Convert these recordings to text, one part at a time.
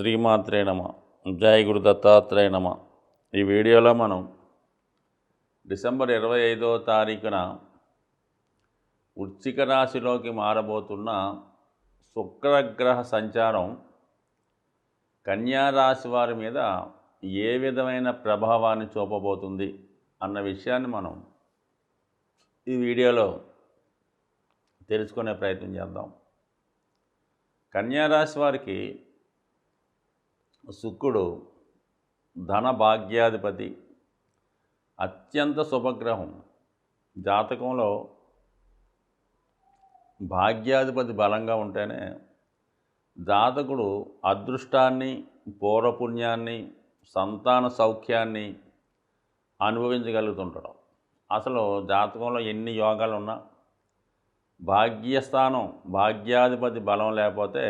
శ్రీమాత్రే నమ. జై గురు దత్తాత్రేయ నమ. ఈ వీడియోలో మనం డిసెంబర్ 25వ తారీఖున వృశ్చిక రాశిలోకి మారబోతున్న శుక్రగ్రహ సంచారం కన్యా రాశి వారి మీద ఏ విధమైన ప్రభావాన్ని చూపబోతుంది అన్న విషయాన్ని మనం ఈ వీడియోలో తెలుసుకునే ప్రయత్నం చేద్దాం. కన్యా రాశి వారికి శుక్రుడు ధన భాగ్యాధిపతి, అత్యంత శుభగ్రహం. జాతకంలో భాగ్యాధిపతి బలంగా ఉంటేనే జాతకుడు అదృష్టాన్ని, పూర్వపుణ్యాన్ని, సంతాన సౌఖ్యాన్ని అనుభవించగలుగుతుంటాడు. అసలు జాతకంలో ఎన్ని యోగాలు ఉన్నా భాగ్యస్థానం, భాగ్యాధిపతి బలం లేకపోతే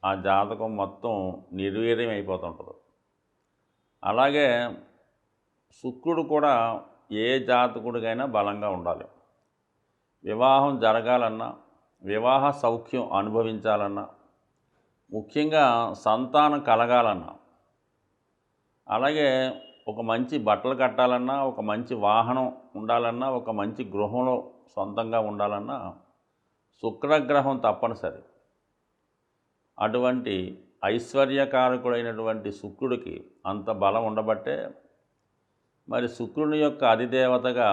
ఆ జాతకం మొత్తం నిర్వీర్యం అయిపోతుంటుంది. అలాగే శుక్రుడు కూడా ఏ జాతకుడికైనా బలంగా ఉండాలి. వివాహం జరగాలన్నా, వివాహ సౌఖ్యం అనుభవించాలన్నా, ముఖ్యంగా సంతానం కలగాలన్నా, అలాగే ఒక మంచి బట్టలు కట్టాలన్నా, ఒక మంచి వాహనం ఉండాలన్నా, ఒక మంచి గృహంలో సొంతంగా ఉండాలన్నా శుక్రగ్రహం తప్పనిసరి. అటువంటి ఐశ్వర్యకారకుడైనటువంటి శుక్రుడికి అంత బలం ఉండబట్టే మరి శుక్రుని యొక్క అధిదేవతగా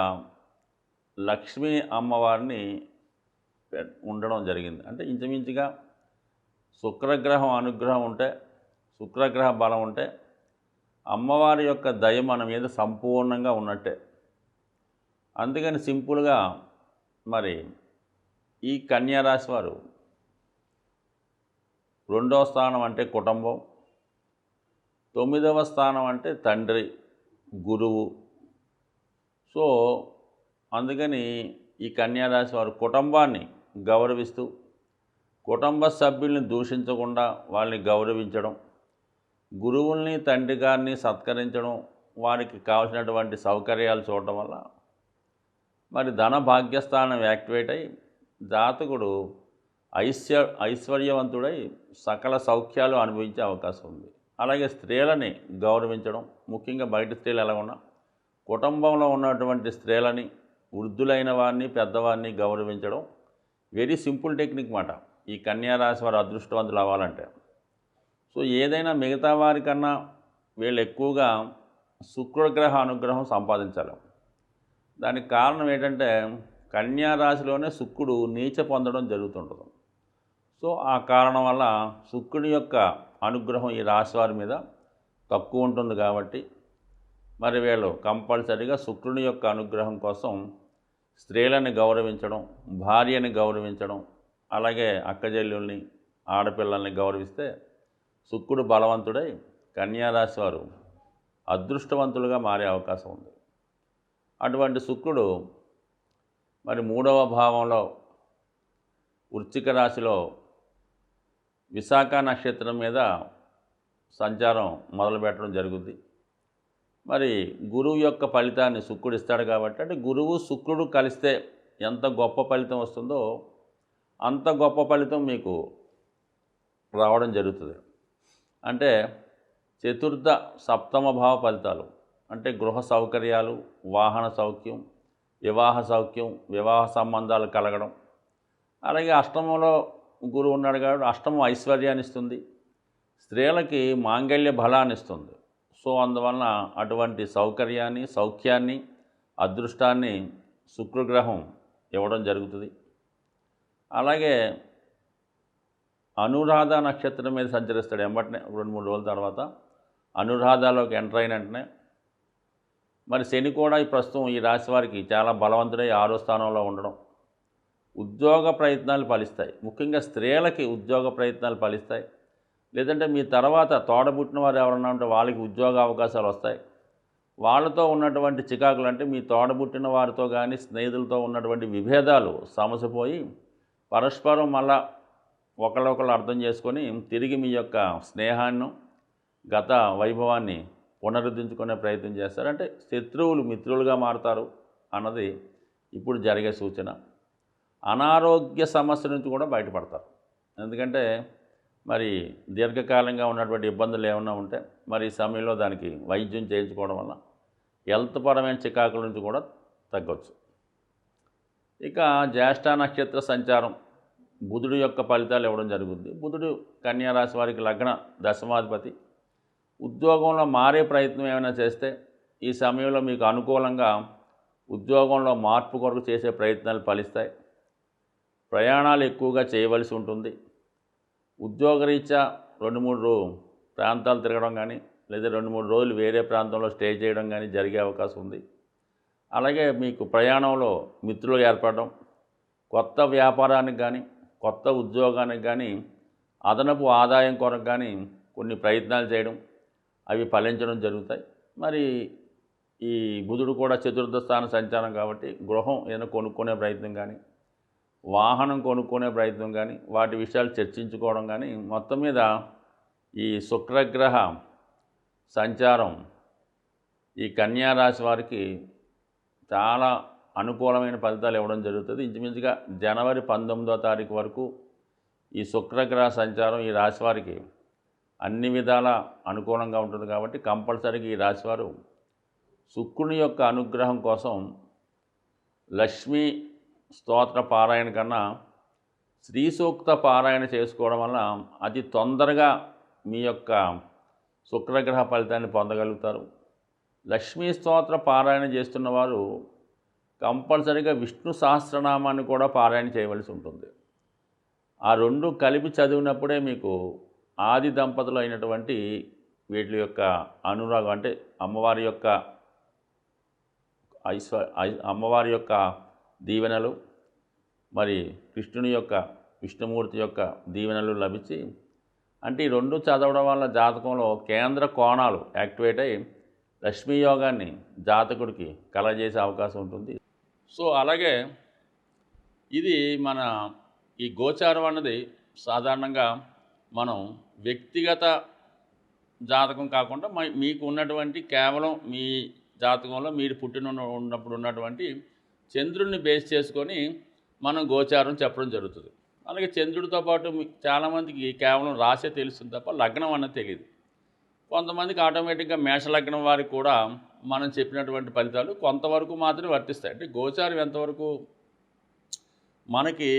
లక్ష్మీ అమ్మవారిని ఉండడం జరిగింది. అంటే ఇంచుమించుగా శుక్రగ్రహం అనుగ్రహం ఉంటే, శుక్రగ్రహ బలం ఉంటే అమ్మవారి యొక్క దయ మన మీద సంపూర్ణంగా ఉన్నట్టే. అందుకని సింపుల్గా మరి ఈ కన్యా రాశి వారు 2వ స్థానం అంటే కుటుంబం, 9వ స్థానం అంటే తండ్రి, గురువు. సో అందుకని ఈ కన్యా రాశి వారు కుటుంబాన్ని గౌరవిస్తూ, కుటుంబ సభ్యుల్ని దూషించకుండా వాళ్ళని గౌరవించడం, గురువుల్ని, తండ్రి గారిని సత్కరించడం, వారికి కావాల్సినటువంటి సౌకర్యాలు చూడటం వల్ల మరి ధన భాగ్యస్థానం యాక్టివేట్ అయి జాతకుడు ఐశ్వర్యవంతుడై సకల సౌఖ్యాలు అనుభవించే అవకాశం ఉంది. అలాగే స్త్రీలని గౌరవించడం, ముఖ్యంగా బయట స్త్రీలు ఎలా ఉన్నా కుటుంబంలో ఉన్నటువంటి స్త్రీలని, వృద్ధులైన వారిని, పెద్దవారిని గౌరవించడం వెరీ సింపుల్ టెక్నిక్ మాట ఈ కన్యా రాశి వారు అదృష్టవంతులు అవ్వాలంటే. సో ఏదైనా మిగతా వారికన్నా వీళ్ళు ఎక్కువగా శుక్రగ్రహ అనుగ్రహం సంపాదించాలి. దానికి కారణం ఏంటంటే కన్యా రాశిలోనే శుక్రుడు నీచ పొందడం జరుగుతుంటుంది. సో ఆ కారణం వల్ల శుక్రుడి యొక్క అనుగ్రహం ఈ రాశి వారి మీద తక్కువ ఉంటుంది. కాబట్టి మరి వీళ్ళు కంపల్సరీగా శుక్రుని యొక్క అనుగ్రహం కోసం స్త్రీలని గౌరవించడం, భార్యని గౌరవించడం, అలాగే అక్కజెల్లుల్ని, ఆడపిల్లల్ని గౌరవిస్తే శుక్రుడు బలవంతుడై కన్యా రాశి వారు అదృష్టవంతులుగా మారే అవకాశం ఉంది. అటువంటి శుక్రుడు మరి 3వ భావంలో వృశ్చిక రాశిలో విశాఖ నక్షత్రం మీద సంచారం మొదలుపెట్టడం జరుగుద్ది. మరి గురువు యొక్క ఫలితాన్ని శుక్రుడు ఇస్తాడు కాబట్టి, అంటే గురువు శుక్రుడు కలిస్తే ఎంత గొప్ప ఫలితం వస్తుందో అంత గొప్ప ఫలితం మీకు రావడం జరుగుతుంది. అంటే చతుర్థ, సప్తమ భావ ఫలితాలు అంటే గృహ సౌకర్యాలు, వాహన సౌఖ్యం, వివాహ సౌఖ్యం, వివాహ సంబంధాలు కలగడం. అలాగే అష్టమంలో గురువు ఉన్నాడు కాబట్టి అష్టమం ఐశ్వర్యాన్ని ఇస్తుంది, స్త్రీలకి మాంగళ్య బలాన్ని ఇస్తుంది. సో అందువలన అటువంటి సౌకర్యాన్ని, సౌఖ్యాన్ని, అదృష్టాన్ని శుక్రగ్రహం ఇవ్వడం జరుగుతుంది. అలాగే అనురాధ నక్షత్రం మీద సంచరిస్తాడు. వెంబటనే 2-3 రోజుల తర్వాత అనురాధలోకి ఎంటర్ అయిన వెంటనే మరి శని కూడా ఈ ప్రస్తుతం ఈ రాశి వారికి చాలా బలవంతుడై 6వ స్థానంలో ఉండడం, ఉద్యోగ ప్రయత్నాలు ఫలిస్తాయి. ముఖ్యంగా స్త్రీలకి ఉద్యోగ ప్రయత్నాలు ఫలిస్తాయి. లేదంటే మీ తర్వాత తోడబుట్టిన వారు ఎవరన్నా ఉంటే వాళ్ళకి ఉద్యోగ అవకాశాలు వస్తాయి. వాళ్ళతో ఉన్నటువంటి చికాకులు అంటే మీ తోడబుట్టిన వారితో కానీ స్నేహితులతో ఉన్నటువంటి విభేదాలు సమసిపోయి పరస్పరం మళ్ళా ఒకళ్ళొకళ్ళు అర్థం చేసుకొని తిరిగి మీ యొక్క స్నేహాన్ని, గత వైభవాన్ని పునరుద్ధరించుకునే ప్రయత్నం చేస్తారు. అంటే శత్రువులు మిత్రులుగా మారుతారు అన్నది ఇప్పుడు జరిగే సూచన. అనారోగ్య సమస్య నుంచి కూడా బయటపడతారు. ఎందుకంటే మరి దీర్ఘకాలంగా ఉన్నటువంటి ఇబ్బందులు ఏమన్నా ఉంటే మరి ఈ సమయంలో దానికి వైద్యం చేయించుకోవడం వల్ల హెల్త్ పరమైన చికాకుల నుంచి కూడా తగ్గొచ్చు. ఇక జ్యేష్ఠ నక్షత్ర సంచారం బుధుడు యొక్క ఫలితాలు ఇవ్వడం జరుగుతుంది. బుధుడు కన్యా రాశి వారికి లగ్న దశమాధిపతి. ఉద్యోగంలో మారే ప్రయత్నం ఏమైనా చేస్తే ఈ సమయంలో మీకు అనుకూలంగా ఉద్యోగంలో మార్పు కొరకు చేసే ప్రయత్నాలు ఫలిస్తాయి. ప్రయాణాలు ఎక్కువగా చేయవలసి ఉంటుంది. ఉద్యోగరీత్యా 2-3 ప్రాంతాలు తిరగడం కానీ లేదా 2-3 రోజులు వేరే ప్రాంతంలో స్టే చేయడం కానీ జరిగే అవకాశం ఉంది. అలాగే మీకు ప్రయాణంలో మిత్రులు ఏర్పడడం, కొత్త వ్యాపారానికి కానీ కొత్త ఉద్యోగానికి కానీ అదనపు ఆదాయం కొరకు కానీ కొన్ని ప్రయత్నాలు చేయడం, అవి ఫలించడం జరుగుతాయి. మరి ఈ బుధుడు కూడా చతుర్థ స్థాన సంచారం కాబట్టి గృహం ఏదైనా కొనుక్కునే ప్రయత్నం కానీ వాహనం కొనుక్కునే ప్రయత్నం కానీ వాటి విషయాలు చర్చించుకోవడం కానీ మొత్తం మీద ఈ శుక్రగ్రహ సంచారం ఈ కన్యా రాశి వారికి చాలా అనుకూలమైన ఫలితాలు ఇవ్వడం జరుగుతుంది. ఇంచుమించుగా జనవరి 19వ తారీఖు వరకు ఈ శుక్రగ్రహ సంచారం ఈ రాశి వారికి అన్ని విధాల అనుకూలంగా ఉంటుంది. కాబట్టి కంపల్సరీగా ఈ రాశివారు శుక్రుని యొక్క అనుగ్రహం కోసం లక్ష్మీ స్తోత్ర పారాయణ కన్నా శ్రీ సూక్త పారాయణ చేసుకోవడం వల్ల అతి తొందరగా మీ యొక్క శుక్రగ్రహ ఫలితాన్ని పొందగలుగుతారు. లక్ష్మీ స్తోత్ర పారాయణ చేస్తున్న వారు కంపల్సరీగా విష్ణు సహస్రనామాన్ని కూడా పారాయణ చేయవలసి ఉంటుంది. ఆ రెండు కలిపి చదివినప్పుడే మీకు ఆది దంపతులు అయినటువంటి వీటి యొక్క అనురాగం అంటే అమ్మవారి యొక్క దీవెనలు మరి కృష్ణుని యొక్క విష్ణుమూర్తి యొక్క దీవెనలు లభించి అంటే ఈ రెండు చదవడం వల్ల జాతకంలో కేంద్ర కోణాలు యాక్టివేట్ అయ్యి లక్ష్మీ యోగాన్ని జాతకుడికి కలగజేసే అవకాశం ఉంటుంది. సో అలాగే ఇది మన ఈ గోచారం అన్నది సాధారణంగా మనం వ్యక్తిగత జాతకం కాకుండా మీకు ఉన్నటువంటి కేవలం మీ జాతకంలో మీరు ఉన్నప్పుడు ఉన్నటువంటి చంద్రుడిని బేస్ చేసుకొని మనం గోచారం చెప్పడం జరుగుతుంది. అలాగే చంద్రుడితో పాటు చాలామందికి కేవలం రాసే తెలుస్తుంది తప్ప లగ్నం అన్నది తెలియదు. కొంతమందికి ఆటోమేటిక్గా మేషలగ్నం వారికి కూడా మనం చెప్పినటువంటి ఫలితాలు కొంతవరకు మాత్రమే వర్తిస్తాయి. అంటే గోచారం ఎంతవరకు మనకి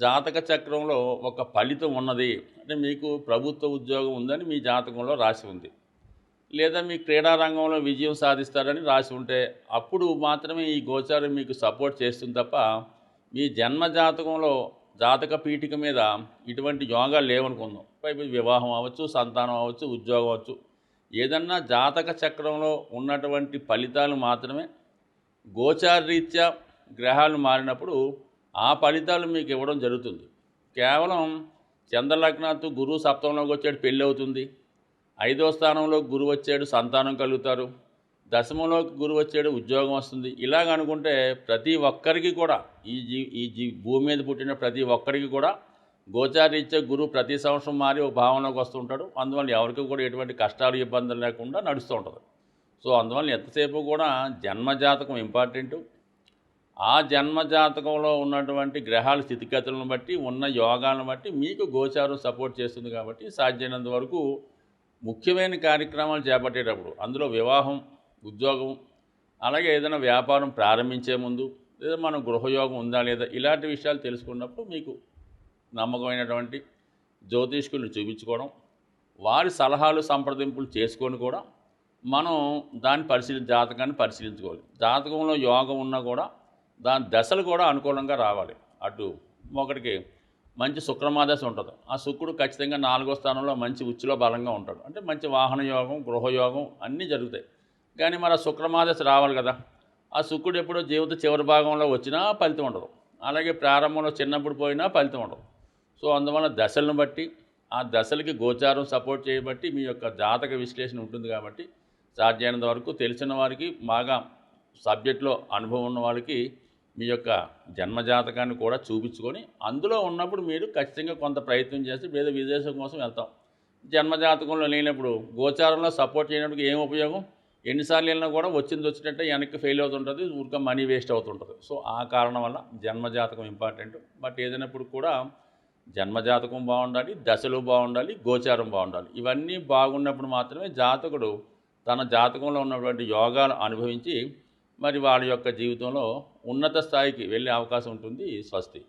జాతక చక్రంలో ఒక ఫలితం ఉన్నది అంటే మీకు ప్రభుత్వ ఉద్యోగం ఉందని మీ జాతకంలో రాసి ఉంది, లేదా మీ క్రీడా రంగంలో విజయం సాధిస్తారని రాసి ఉంటే అప్పుడు మాత్రమే ఈ గోచారం మీకు సపోర్ట్ చేస్తుంది తప్ప మీ జన్మ జాతకంలో జాతక పీఠిక మీద ఇటువంటి యోగాలు లేవనుకుందాం. పైపు వివాహం అవ్వచ్చు, సంతానం అవ్వచ్చు, ఉద్యోగం అవ్వచ్చు, ఏదన్నా జాతక చక్రంలో ఉన్నటువంటి ఫలితాలు మాత్రమే గోచారరీత్యా గ్రహాలు మారినప్పుడు ఆ ఫలితాలు మీకు ఇవ్వడం జరుగుతుంది. కేవలం చంద్రలగ్నాత్తు గురువు సప్తమంలోకి వచ్చాడు పెళ్ళి అవుతుంది, 5వ స్థానంలో గురువు వచ్చాడు సంతానం కలుగుతారు, దశమంలోకి గురువు వచ్చాడు ఉద్యోగం వస్తుంది, ఇలాగ అనుకుంటే ప్రతి ఒక్కరికి కూడా ఈ భూమి మీద పుట్టిన ప్రతి ఒక్కరికి కూడా గోచారీత్యా గురువు ప్రతి సంవత్సరం మారి ఒక భావనలోకి వస్తుంటాడు. అందువల్ల ఎవరికి కూడా ఎటువంటి కష్టాలు ఇబ్బందులు లేకుండా నడుస్తూ ఉంటుంది. సో అందువల్ల ఎంతసేపు కూడా జన్మజాతకం ఇంపార్టెంటు. ఆ జన్మజాతకంలో ఉన్నటువంటి గ్రహాల స్థితిగతులను బట్టి ఉన్న యోగాలను బట్టి మీకు గోచారం సపోర్ట్ చేస్తుంది. కాబట్టి సాధ్యమైనంత వరకు ముఖ్యమైన కార్యక్రమాలు చేపట్టేటప్పుడు అందులో వివాహం, ఉద్యోగం, అలాగే ఏదైనా వ్యాపారం ప్రారంభించే ముందు లేదా మనం గృహయోగం ఉందా లేదా ఇలాంటి విషయాలు తెలుసుకున్నప్పుడు మీకు నమ్మకమైనటువంటి జ్యోతిష్కుల్ని చూపించుకోవడం, వారి సలహాలు సంప్రదింపులు చేసుకొని కూడా మనం దాన్ని జాతకాన్ని పరిశీలించుకోవాలి. జాతకంలో యోగం ఉన్నా కూడా దాని దశలు కూడా అనుకూలంగా రావాలి. అటు ఒకటికి మంచి శుక్రమాదశ ఉంటుంది, ఆ శుక్రుడు ఖచ్చితంగా 4వ స్థానంలో మంచి ఉచ్చులో బలంగా ఉంటాడు, అంటే మంచి వాహన యోగం, గృహయోగం అన్నీ జరుగుతాయి. కానీ మరి ఆ శుక్రమాదశ రావాలి కదా, ఆ శుక్రుడు ఎప్పుడో జీవిత చివరి భాగంలో వచ్చినా ఫలితం ఉండదు, అలాగే ప్రారంభంలో చిన్నప్పుడు పోయినా ఫలితం ఉండదు. సో అందువల్ల దశలను బట్టి ఆ దశలకి గోచారం సపోర్ట్ చేయబట్టి మీ యొక్క జాతక విశ్లేషణ ఉంటుంది. కాబట్టి సాధ్యమైనంత వరకు తెలిసిన వారికి, బాగా సబ్జెక్ట్లో అనుభవం ఉన్న వాళ్ళకి మీ యొక్క జన్మజాతకాన్ని కూడా చూపించుకొని అందులో ఉన్నప్పుడు మీరు ఖచ్చితంగా కొంత ప్రయత్నం చేసి లేదా విదేశం కోసం వెళ్తాం. జన్మజాతకంలో లేనప్పుడు గోచారంలో సపోర్ట్ చేయడానికి ఏం ఉపయోగం? ఎన్నిసార్లు వెళ్ళినా కూడా వచ్చినట్టే వెనక్కి ఫెయిల్ అవుతుంటుంది, ఊరికే మనీ వేస్ట్ అవుతుంటుంది. సో ఆ కారణం వల్ల జన్మజాతకం ఇంపార్టెంట్. బట్ ఏదైనప్పుడు కూడా జన్మజాతకం బాగుండాలి, దశలు బాగుండాలి, గోచారం బాగుండాలి. ఇవన్నీ బాగున్నప్పుడు మాత్రమే జాతకుడు తన జాతకంలో ఉన్నటువంటి యోగాలు అనుభవించి మరి వాళ్ళ యొక్క జీవితంలో ఉన్నత స్థాయికి వెళ్ళే అవకాశం ఉంటుంది. స్వస్తి.